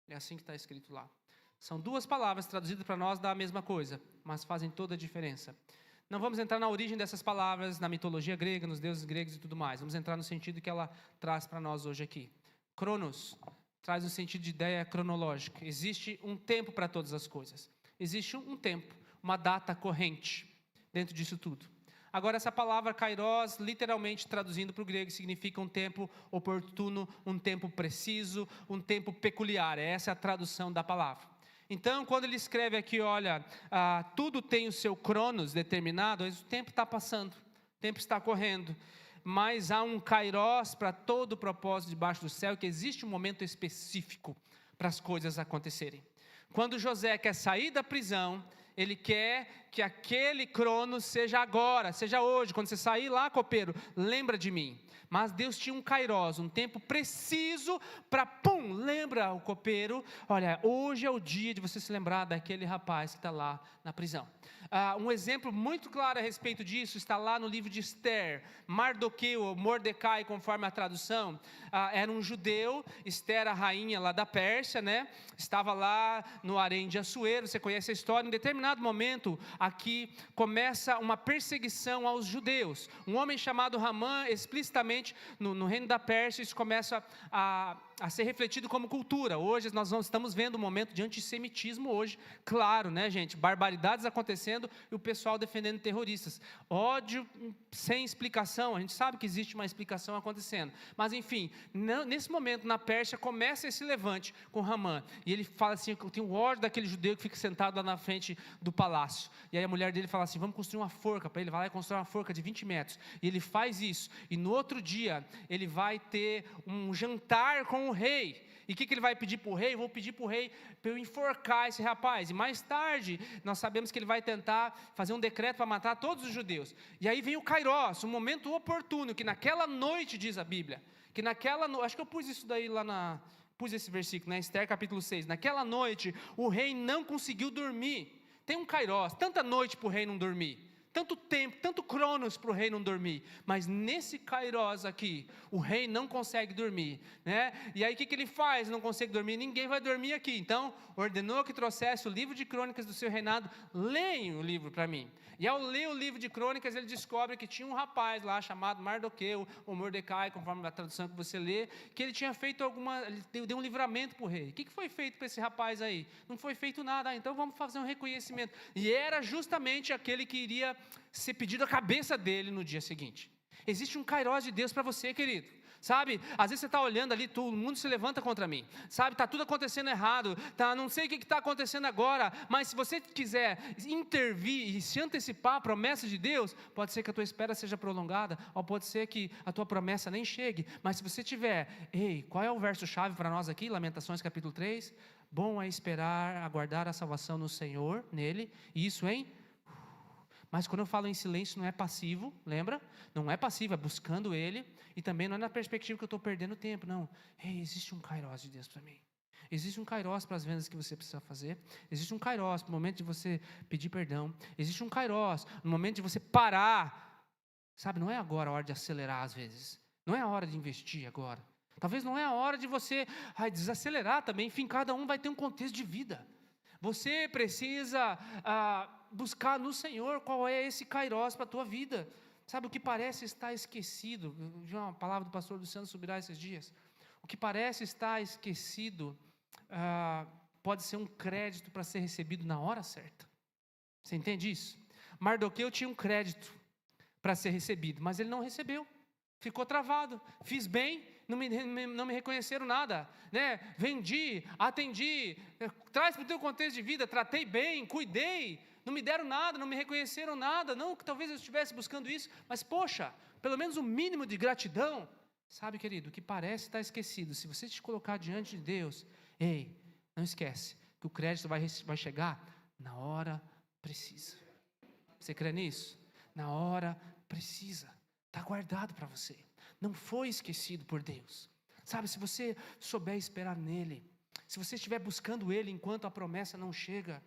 É assim que está escrito lá. São 2 palavras traduzidas para nós da mesma coisa, mas fazem toda a diferença. Não vamos entrar na origem dessas palavras, na mitologia grega, nos deuses gregos e tudo mais. Vamos entrar no sentido que ela traz para nós hoje aqui. Cronos traz um sentido de ideia cronológica. Existe um tempo para todas as coisas. Existe um tempo, uma data corrente dentro disso tudo. Agora, essa palavra kairos, literalmente traduzindo para o grego, significa um tempo oportuno, um tempo preciso, um tempo peculiar. Essa é a tradução da palavra. Então, quando ele escreve aqui, olha, tudo tem o seu cronos determinado, o tempo está passando, o tempo está correndo. Mas há um kairos para todo o propósito debaixo do céu, que existe um momento específico para as coisas acontecerem. Quando José quer sair da prisão, ele quer que aquele cronos seja agora, seja hoje. Quando você sair lá, copeiro, lembra de mim. Mas Deus tinha um kairos, um tempo preciso para, lembra o copeiro. Olha, hoje é o dia de você se lembrar daquele rapaz que está lá na prisão. Um exemplo muito claro a respeito disso está lá no livro de Esther. Mardoqueu, ou Mordecai, conforme a tradução, era um judeu. Esther, a rainha lá da Pérsia, estava lá no harém de Assuero. Você conhece a história. Em determinado momento, aqui começa uma perseguição aos judeus. Um homem chamado Ramã, explicitamente no reino da Pérsia, isso começa a ser refletido como cultura. Hoje nós estamos vendo um momento de antissemitismo hoje, claro, gente? Barbaridades acontecendo e o pessoal defendendo terroristas. Ódio sem explicação, a gente sabe que existe uma explicação acontecendo. Mas enfim, nesse momento na Pérsia começa esse levante com Ramã. E ele fala assim, eu tenho ódio daquele judeu que fica sentado lá na frente do palácio. E aí a mulher dele fala assim, vamos construir uma forca para ele. Vai lá e constrói uma forca de 20 metros. E ele faz isso. E no outro dia, ele vai ter um jantar com o rei. E o que ele vai pedir para o rei? Vou pedir para o rei para eu enforcar esse rapaz. E mais tarde, nós sabemos que ele vai tentar fazer um decreto para matar todos os judeus. E aí vem o kairos, um momento oportuno, que naquela noite, diz a Bíblia, que naquela noite, acho que eu pus isso daí lá pus esse versículo, Esther capítulo 6, naquela noite, o rei não conseguiu dormir. Tem um kairos, tanta noite para o rei não dormir. Tanto tempo, tanto cronos para o rei não dormir. Mas nesse kairos aqui, o rei não consegue dormir, E aí o que ele faz? Não consegue dormir, ninguém vai dormir aqui. Então, ordenou que trouxesse o livro de crônicas do seu reinado. Leem o livro para mim. E ao ler o livro de crônicas, ele descobre que tinha um rapaz lá chamado Mardoqueu, ou Mordecai, conforme a tradução que você lê, que ele tinha feito ele deu um livramento para o rei. O que foi feito para esse rapaz aí? Não foi feito nada, então vamos fazer um reconhecimento. E era justamente aquele que iria ser pedido a cabeça dele no dia seguinte. Existe um kairos de Deus para você, querido. Sabe, às vezes você está olhando ali, o mundo se levanta contra mim, sabe, está tudo acontecendo errado, não sei o que está acontecendo agora, mas se você quiser intervir e se antecipar à promessa de Deus, pode ser que a tua espera seja prolongada, ou pode ser que a tua promessa nem chegue, mas se você tiver, qual é o verso-chave para nós aqui, Lamentações capítulo 3, bom é esperar, aguardar a salvação no Senhor, nele, e isso mas quando eu falo em silêncio não é passivo, lembra? Não é passivo, é buscando Ele, e também não é na perspectiva que eu estou perdendo tempo, não. Existe um kairos de Deus para mim. Existe um kairos para as vendas que você precisa fazer. Existe um kairos no momento de você pedir perdão. Existe um kairos no momento de você parar. Sabe, não é agora a hora de acelerar às vezes. Não é a hora de investir agora. Talvez não é a hora de você desacelerar também. Enfim, cada um vai ter um contexto de vida. Você precisa buscar no Senhor qual é esse kairos para a tua vida. Sabe, o que parece estar esquecido, eu vi uma palavra do pastor Luciano Subirá esses dias, o que parece estar esquecido pode ser um crédito para ser recebido na hora certa. Você entende isso? Mardoqueu tinha um crédito para ser recebido, mas ele não recebeu, ficou travado, fiz bem, não me reconheceram nada, né? Vendi, atendi, traz para o teu contexto de vida, tratei bem, cuidei, não me deram nada, não me reconheceram nada, não que talvez eu estivesse buscando isso, mas poxa, pelo menos um mínimo de gratidão. Sabe, querido, o que parece estar esquecido, se você te colocar diante de Deus, não esquece que o crédito vai chegar na hora precisa. Você crê nisso? Na hora precisa, está guardado para você, não foi esquecido por Deus. Sabe, se você souber esperar nele, se você estiver buscando ele enquanto a promessa não chega,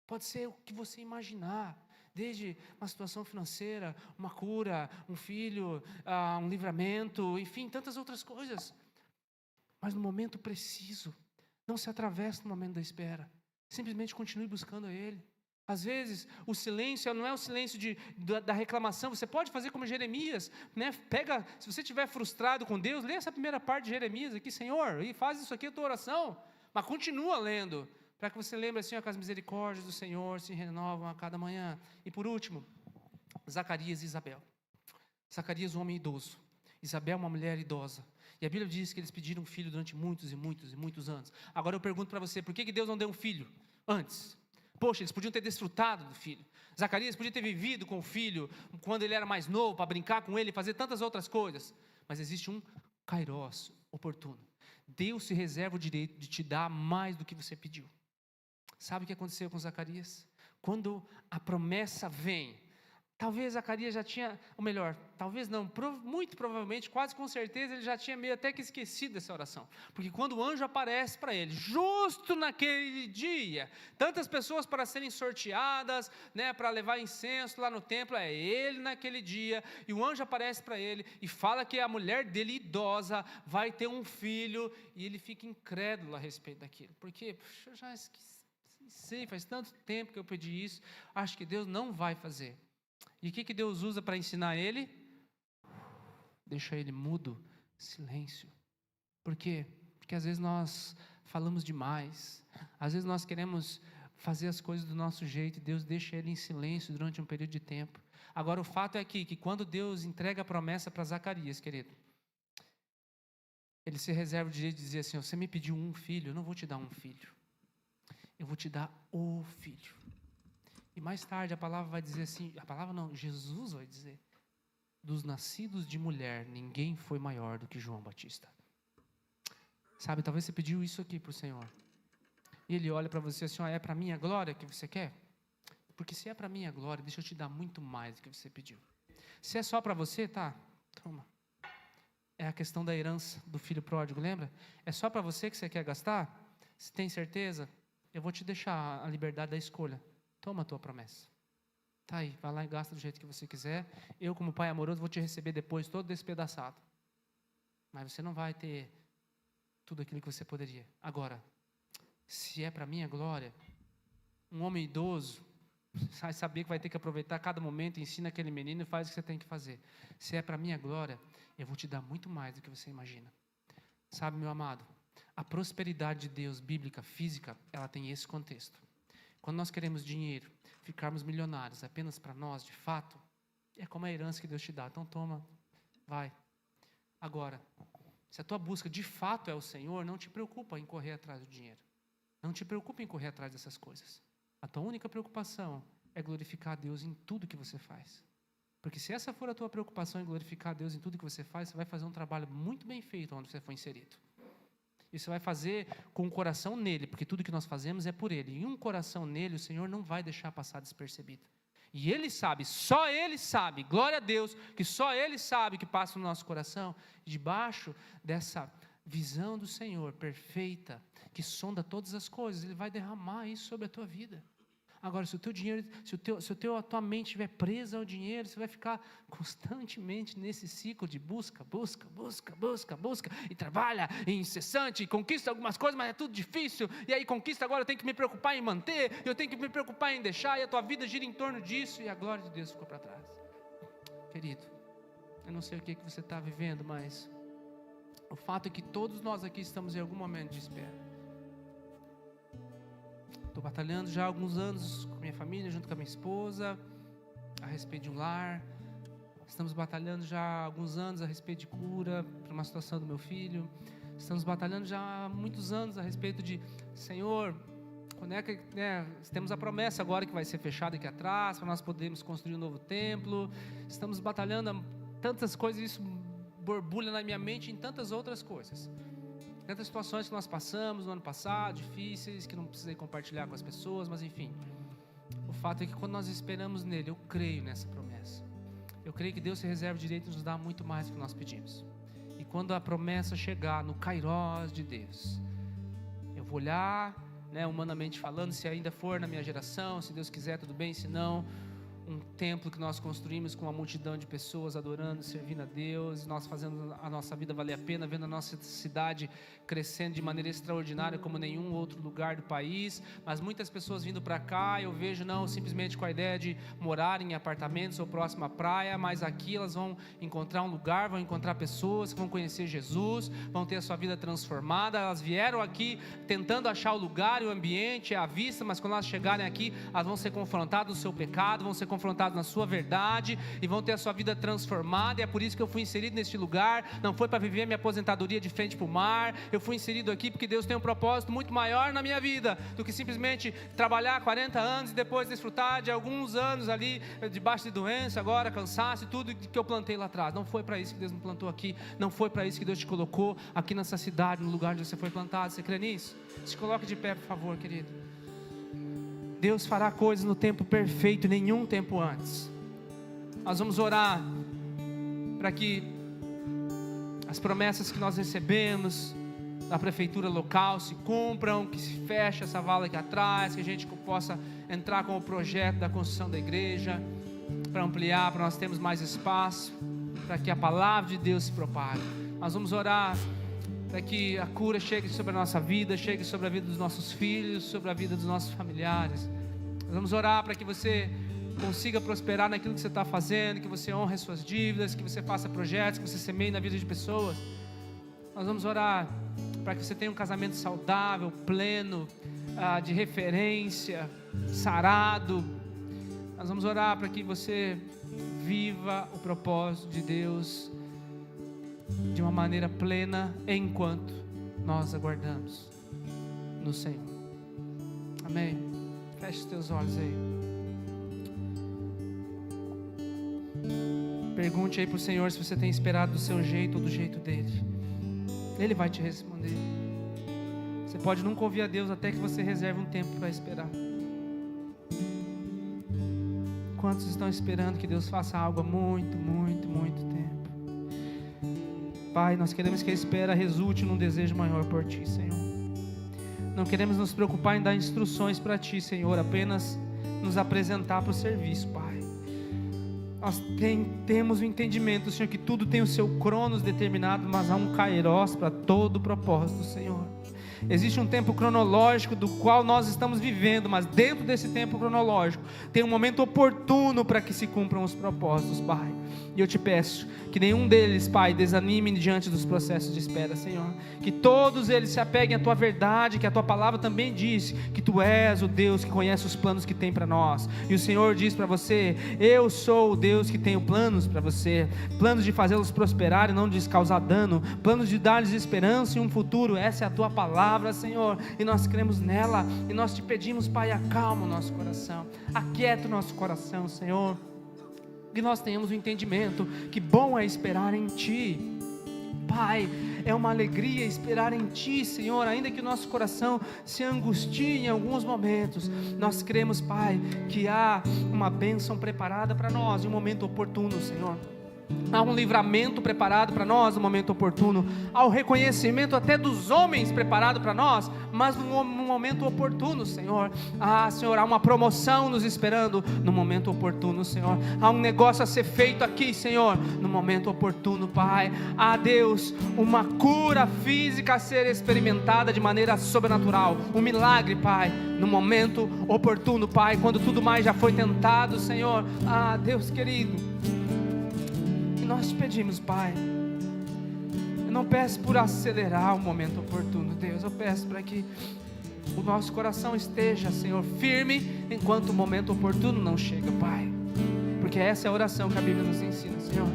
pode ser o que você imaginar, desde uma situação financeira, uma cura, um filho, um livramento, enfim, tantas outras coisas. Mas no momento preciso, não se atravesse no momento da espera, simplesmente continue buscando a Ele. Às vezes, o silêncio não é o silêncio da reclamação. Você pode fazer como Jeremias, né? Se você estiver frustrado com Deus, lê essa primeira parte de Jeremias aqui, Senhor, e faz isso aqui a tua oração, mas continua lendo, para que você lembre assim, que as misericórdias do Senhor se renovam a cada manhã. E por último, Zacarias e Isabel. Zacarias, um homem idoso, Isabel, uma mulher idosa. E a Bíblia diz que eles pediram um filho durante muitos e muitos e muitos anos. Agora eu pergunto para você, por que Deus não deu um filho antes? Poxa, eles podiam ter desfrutado do filho. Zacarias podia ter vivido com o filho quando ele era mais novo, para brincar com ele, fazer tantas outras coisas. Mas existe um kairos oportuno. Deus se reserva o direito de te dar mais do que você pediu. Sabe o que aconteceu com Zacarias? Quando a promessa vem, talvez Zacarias já tinha, ou melhor, talvez não, muito provavelmente, quase com certeza, ele já tinha meio até que esquecido dessa oração. Porque quando o anjo aparece para ele, justo naquele dia, tantas pessoas para serem sorteadas, né, para levar incenso lá no templo, é ele naquele dia, e o anjo aparece para ele e fala que a mulher dele, idosa, vai ter um filho, e ele fica incrédulo a respeito daquilo. Porque eu já esqueci, faz tanto tempo que eu pedi isso, acho que Deus não vai fazer. E o que Deus usa para ensinar ele? Deixa ele mudo, silêncio. Por quê? Porque às vezes nós falamos demais, às vezes nós queremos fazer as coisas do nosso jeito, e Deus deixa ele em silêncio durante um período de tempo. Agora o fato é que quando Deus entrega a promessa para Zacarias, querido, ele se reserva o direito de dizer assim, você me pediu um filho, eu não vou te dar um filho, eu vou te dar o filho. E mais tarde a palavra vai dizer assim, a palavra não, Jesus vai dizer, dos nascidos de mulher, ninguém foi maior do que João Batista. Sabe, talvez você pediu isso aqui para o Senhor, e Ele olha para você assim, é para a minha glória que você quer? Porque se é para a minha glória, deixa eu te dar muito mais do que você pediu. Se é só para você, tá, toma. É a questão da herança do filho pródigo, lembra? É só para você que você quer gastar? Se tem certeza, eu vou te deixar a liberdade da escolha. Toma a tua promessa. Tá aí, vai lá e gasta do jeito que você quiser. Eu, como pai amoroso, vou te receber depois todo despedaçado. Mas você não vai ter tudo aquilo que você poderia. Agora, se é para minha glória, um homem idoso vai saber que vai ter que aproveitar cada momento, ensina aquele menino e faz o que você tem que fazer. Se é para minha glória, eu vou te dar muito mais do que você imagina. Sabe, meu amado, a prosperidade de Deus, bíblica, física, ela tem esse contexto. Quando nós queremos dinheiro, ficarmos milionários apenas para nós, de fato, é como a herança que Deus te dá. Então toma, vai. Agora, Se a tua busca de fato é o Senhor, não te preocupa em correr atrás do dinheiro. Não te preocupa em correr atrás dessas coisas. A tua única preocupação é glorificar a Deus em tudo que você faz. Porque se essa for a tua preocupação em glorificar a Deus em tudo que você faz, você vai fazer um trabalho muito bem feito onde você foi inserido. E você vai fazer com o coração nele, porque tudo que nós fazemos é por ele. E um coração nele, o Senhor não vai deixar passar despercebido. E ele sabe, só ele sabe, glória a Deus, que só ele sabe o que passa no nosso coração. E debaixo dessa visão do Senhor perfeita, que sonda todas as coisas, ele vai derramar isso sobre a tua vida. Agora, se o teu dinheiro, a tua mente estiver presa ao dinheiro, você vai ficar constantemente nesse ciclo de busca, e trabalha, e incessante, e conquista algumas coisas, mas é tudo difícil, e aí conquista agora, eu tenho que me preocupar em manter, eu tenho que me preocupar em deixar, e a tua vida gira em torno disso, e a glória de Deus ficou para trás. Querido, eu não sei o que você está vivendo, mas o fato é que todos nós aqui estamos em algum momento de espera. Estou batalhando já há alguns anos com minha família, junto com a minha esposa, a respeito de um lar. Estamos batalhando já há alguns anos a respeito de cura para uma situação do meu filho. Estamos batalhando já há muitos anos a respeito de, Senhor, quando é que, temos a promessa agora que vai ser fechada aqui atrás, para nós podermos construir um novo templo. Estamos batalhando tantas coisas, isso borbulha na minha mente em tantas outras coisas. Tantas situações que nós passamos no ano passado, difíceis, que não precisei compartilhar com as pessoas, mas enfim. O fato é que quando nós esperamos nele, eu creio nessa promessa. Eu creio que Deus se reserva o direito de nos dar muito mais do que nós pedimos. E quando a promessa chegar no kairós de Deus, eu vou olhar, humanamente falando, se ainda for na minha geração, se Deus quiser, tudo bem, se não, um templo que nós construímos com uma multidão de pessoas adorando, servindo a Deus, nós fazendo a nossa vida valer a pena, vendo a nossa cidade crescendo de maneira extraordinária como nenhum outro lugar do país, mas muitas pessoas vindo para cá, eu vejo não simplesmente com a ideia de morar em apartamentos ou próximo à praia, mas aqui elas vão encontrar um lugar, vão encontrar pessoas que vão conhecer Jesus, vão ter a sua vida transformada. Elas vieram aqui tentando achar o lugar e o ambiente, a vista, mas quando elas chegarem aqui, elas vão ser confrontadas no seu pecado, vão ser confrontados na sua verdade e vão ter a sua vida transformada. E é por isso que eu fui inserido neste lugar. Não foi para viver minha aposentadoria de frente para o mar. Eu fui inserido aqui porque Deus tem um propósito muito maior na minha vida do que simplesmente trabalhar 40 anos e depois desfrutar de alguns anos ali debaixo de doença, agora cansaço e tudo que eu plantei lá atrás. Não foi para isso que Deus me plantou aqui. Não foi para isso que Deus te colocou aqui nessa cidade, no lugar onde você foi plantado. Você crê nisso? Se coloque de pé, por favor, querido. Deus fará coisas no tempo perfeito, nenhum tempo antes. Nós vamos orar para que as promessas que nós recebemos da prefeitura local se cumpram, que se feche essa vala aqui atrás, que a gente possa entrar com o projeto da construção da igreja, para ampliar, para nós termos mais espaço, para que a palavra de Deus se propague. Nós vamos orar para que a cura chegue sobre a nossa vida, chegue sobre a vida dos nossos filhos, sobre a vida dos nossos familiares. Nós vamos orar para que você consiga prosperar naquilo que você está fazendo, que você honre as suas dívidas, que você faça projetos, que você semeie na vida de pessoas. Nós vamos orar para que você tenha um casamento saudável, pleno, de referência, sarado. Nós vamos orar para que você viva o propósito de Deus de uma maneira plena enquanto nós aguardamos no Senhor. Amém? Feche os teus olhos aí. Pergunte aí para o Senhor se você tem esperado do seu jeito ou do jeito dele. Ele vai te responder. Você pode nunca ouvir a Deus até que você reserve um tempo para esperar. Quantos estão esperando que Deus faça algo há muito tempo? Pai, nós queremos que a espera resulte num desejo maior por Ti, Senhor. Não queremos nos preocupar em dar instruções para Ti, Senhor, apenas nos apresentar para o serviço, Pai. Nós temos o entendimento, Senhor, que tudo tem o seu cronos determinado, mas há um kairós para todo o propósito, Senhor. Existe um tempo cronológico do qual nós estamos vivendo, mas dentro desse tempo cronológico tem um momento oportuno para que se cumpram os propósitos, Pai. E eu te peço que nenhum deles, Pai, desanime diante dos processos de espera, Senhor. Que todos eles se apeguem à Tua verdade, que a Tua palavra também diz que Tu és o Deus que conhece os planos que tem para nós. E o Senhor diz para você: eu sou o Deus Deus que tenho planos para você, planos de fazê-los prosperar e não de lhes causar dano, planos de dar-lhes esperança e um futuro. Essa é a tua palavra, Senhor, e nós cremos nela, e nós te pedimos, Pai, acalma o nosso coração, aquieta o nosso coração, Senhor, que nós tenhamos o entendimento que bom é esperar em Ti. Pai, é uma alegria esperar em Ti, Senhor, ainda que o nosso coração se angustie em alguns momentos. Nós cremos, Pai, que há uma bênção preparada para nós em um momento oportuno, Senhor. Há um livramento preparado para nós no momento oportuno, há o reconhecimento até dos homens preparado para nós, mas no momento oportuno, Senhor. Senhor, há uma promoção nos esperando no momento oportuno, Senhor. Há um negócio a ser feito aqui, Senhor, no momento oportuno, Pai. Deus, uma cura física a ser experimentada de maneira sobrenatural, um milagre, Pai, no momento oportuno, Pai, quando tudo mais já foi tentado, Senhor. Deus querido, nós te pedimos, Pai, eu não peço por acelerar o momento oportuno, Deus, eu peço para que o nosso coração esteja, Senhor, firme, enquanto o momento oportuno não chega, Pai, porque essa é a oração que a Bíblia nos ensina, Senhor.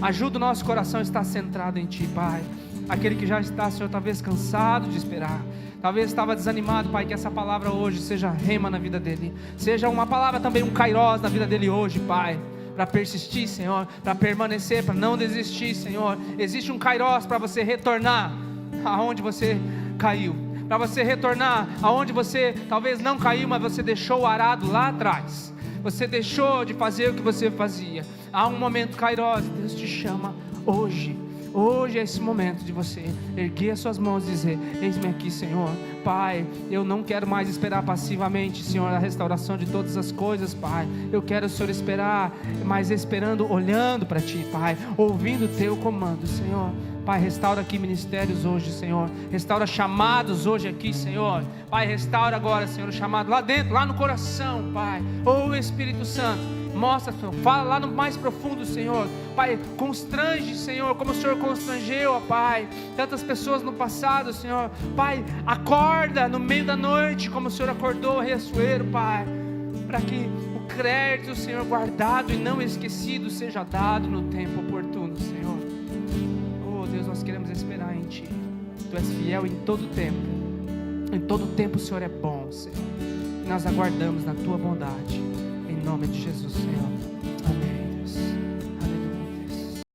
Ajuda o nosso coração a estar centrado em Ti, Pai. Aquele que já está, Senhor, talvez cansado de esperar, talvez estava desanimado, Pai, que essa palavra hoje seja rema na vida dele, seja uma palavra também, um kairós na vida dele hoje, Pai, para persistir, Senhor, para permanecer, para não desistir, Senhor. Existe um kairós para você retornar aonde você caiu, para você retornar aonde você talvez não caiu, mas você deixou o arado lá atrás, você deixou de fazer o que você fazia. Há um momento kairós, Deus te chama hoje. Hoje é esse momento de você erguer as suas mãos e dizer: eis-me aqui, Senhor. Pai, eu não quero mais esperar passivamente, Senhor, a restauração de todas as coisas, Pai. Eu quero, Senhor, esperar, mas esperando, olhando para Ti, Pai, ouvindo o Teu comando, Senhor. Pai, restaura aqui ministérios hoje, Senhor. Restaura chamados hoje aqui, Senhor. Pai, restaura agora, Senhor, o chamado lá dentro, lá no coração, Pai. Espírito Santo, mostra, Senhor, fala lá no mais profundo, Senhor. Pai, constrange, Senhor, como o Senhor constrangeu, ó Pai, tantas pessoas no passado, Senhor. Pai, acorda no meio da noite, como o Senhor acordou o rei Assuero, Pai, para que o crédito, Senhor, guardado e não esquecido seja dado no tempo oportuno, Senhor. Deus, nós queremos esperar em Ti. Tu és fiel em todo tempo. Em todo tempo o Senhor é bom, Senhor. E nós aguardamos na Tua bondade. Em nome de Jesus, Senhor. Amém.